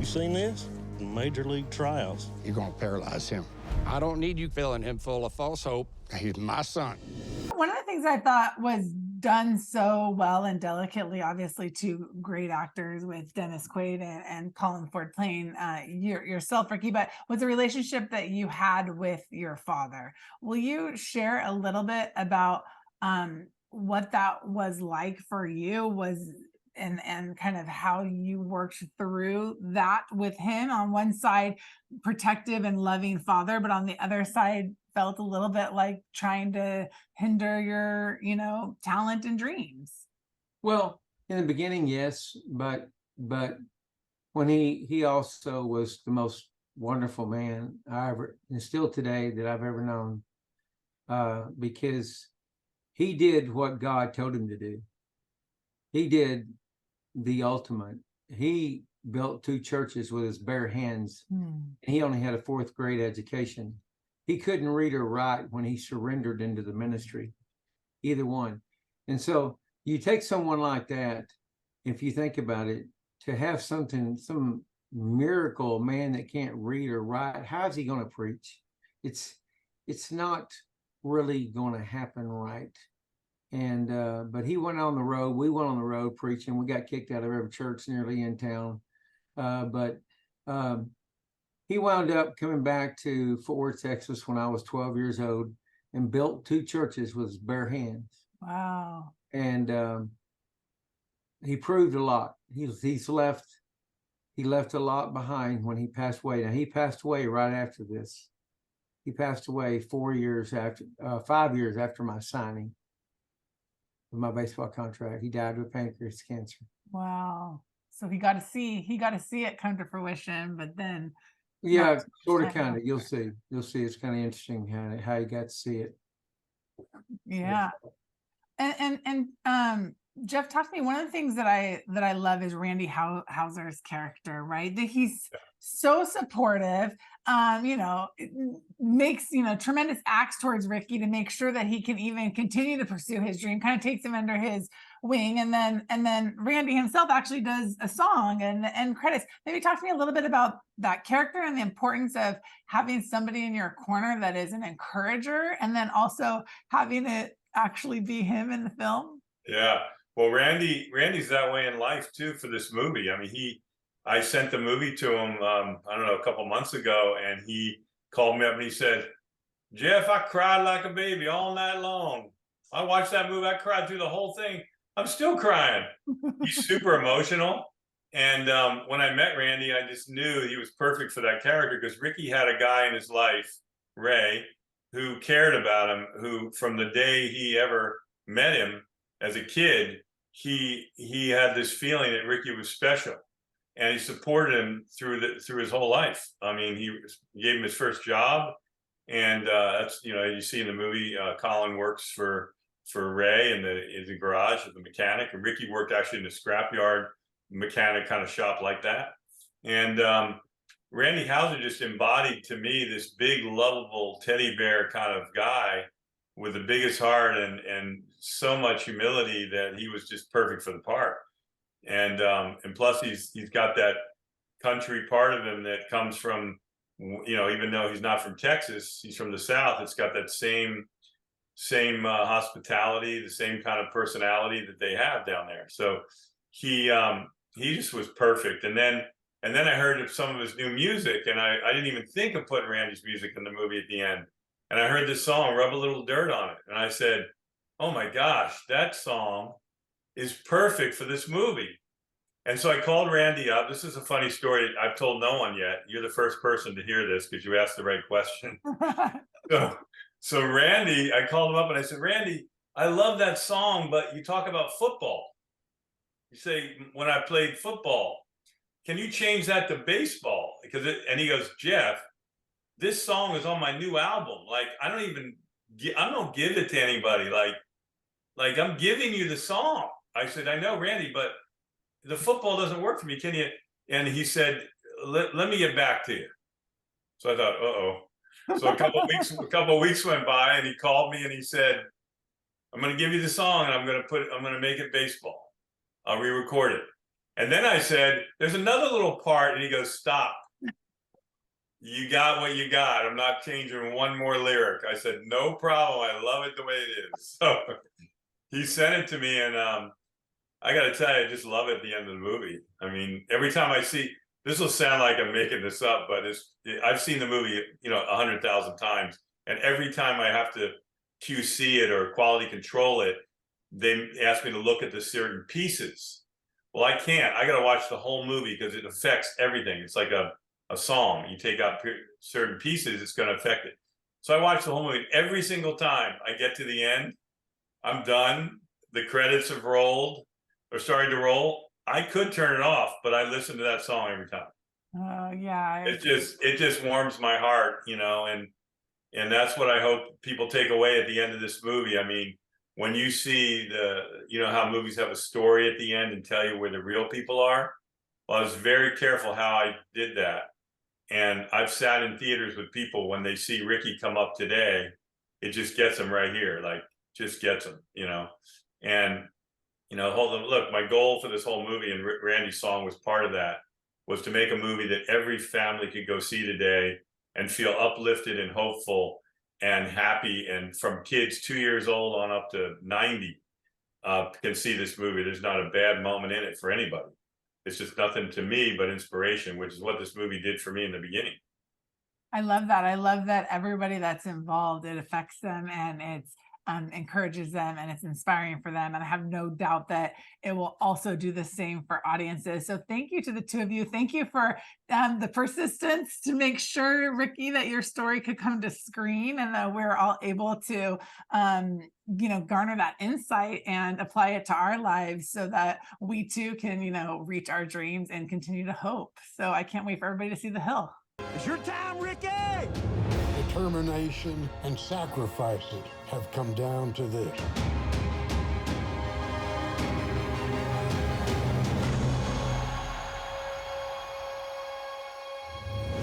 seen this? Major league tryouts. You're going to paralyze him. I don't need you filling him full of false hope. He's my son. One of the things I thought was done so well and delicately, obviously two great actors with Dennis Quaid and Colin Ford playing yourself, Ricky, but was the relationship that you had with your father. Will you share a little bit about what that was like for you, and kind of how you worked through that with him? On one side, protective and loving father, but on the other side, felt a little bit like trying to hinder your, talent and dreams. Well, in the beginning, yes, but when he also was the most wonderful man I ever, and still today, that I've ever known, because he did what God told him to do. He did the ultimate. He built 2 churches with his bare hands, and he only had a 4th grade education. He couldn't read or write when he surrendered into the ministry, either one. And so you take someone like that, if you think about it, to have some miracle man that can't read or write, how's he going to preach? It's not really going to happen right. And but he went on the road. We went on the road preaching. We got kicked out of every church nearly in town. But he wound up coming back to Fort Worth, Texas when I was 12 years old and built 2 churches with his bare hands. Wow. And he proved a lot. He left a lot behind when he passed away. Now, he passed away right after this. He passed away 5 years after my signing of my baseball contract. He died with pancreas cancer. Wow. So he got to see it come to fruition, but then yeah, sort of, kind of. You'll see. It's kind of interesting how you got to see it. Yeah. And Jeff, talk to me. One of the things that I love is Randy Houser's character, right? That he's so supportive, makes, tremendous acts towards Ricky to make sure that he can even continue to pursue his dream, kind of takes him under his wing. And then Randy himself actually does a song and credits. Maybe talk to me a little bit about that character and the importance of having somebody in your corner that is an encourager, and then having it actually be him in the film. Yeah. Well, Randy's that way in life too for this movie. I mean, I sent the movie to him, I don't know, a couple months ago, and he called me up and he said, "Jeff, I cried like a baby all night long. I watched that movie. I cried through the whole thing. I'm still crying." He's super emotional. And when I met Randy, I just knew he was perfect for that character, because Ricky had a guy in his life, Ray, who cared about him, who from the day he ever met him as a kid, he had this feeling that Ricky was special, and he supported him through his whole life. I mean, he gave him his first job, and that's, you see in the movie, Colin works for Ray in the garage as the mechanic, and Ricky worked actually in the scrapyard mechanic kind of shop like that. And Randy Houser just embodied to me this big, lovable teddy bear kind of guy with the biggest heart and so much humility that he was just perfect for the part. And plus he's got that country part of him that comes from, even though he's not from Texas, he's from the South. It's got that same hospitality, the same kind of personality that they have down there. So he just was perfect. And then I heard of some of his new music, and I didn't even think of putting Randy's music in the movie at the end. And I heard this song, "Rub a Little Dirt on It." And I said, "Oh my gosh, that song is perfect for this movie." And so I called Randy up. This is a funny story. I've told no one yet. You're the first person to hear this because you asked the right question. So Randy, I called him up and I said, "Randy, I love that song, but you talk about football. You say, when I played football, can you change that to baseball?" And he goes, "Jeff, this song is on my new album. Like, I don't give it to anybody. Like I'm giving you the song." I said, "I know, Randy, but the football doesn't work for me. Can you?" And he said, let me get back to you." So I thought, uh-oh. So a couple of weeks went by, and he called me and he said, "I'm going to give you the song, and I'm going to make it baseball. I'll re-record it." And then I said, there's another little part. And he goes, stop. You got what you got. I'm not changing one more lyric. I said, no problem. I love it the way it is. So he sent it to me, and I got to tell you, I just love it at the end of the movie. I mean, every time I see, this will sound like I'm making this up, but I've seen the movie, 100,000 times, and every time I have to QC it or quality control it, they ask me to look at the certain pieces. Well, I can't. I got to watch the whole movie because it affects everything. It's like a song. You take out certain pieces, it's going to affect it. So I watch the whole movie. Every single time I get to the end, I'm done. The credits have rolled or starting to roll. I could turn it off, but I listen to that song every time. Oh yeah. It just warms my heart, and that's what I hope people take away at the end of this movie. I mean, when you see how movies have a story at the end and tell you where the real people are. Well, I was very careful how I did that. And I've sat in theaters with people when they see Ricky come up today, it just gets them right here, like just gets them, and look, my goal for this whole movie, and Randy's song was part of that, was to make a movie that every family could go see today and feel uplifted and hopeful and happy. And from kids 2 years old on up to 90 can see this movie. There's not a bad moment in it for anybody. It's just nothing to me but inspiration, which is what this movie did for me in the beginning. I love that. I love that everybody that's involved, it affects them, and it's encourages them, and it's inspiring for them. And I have no doubt that it will also do the same for audiences. So thank you to the two of you. Thank you for the persistence to make sure, Ricky, that your story could come to screen, and that we're all able to garner that insight and apply it to our lives so that we too can, reach our dreams and continue to hope. So I can't wait for everybody to see The Hill. It's your time, Ricky! Determination and sacrifices have come down to this.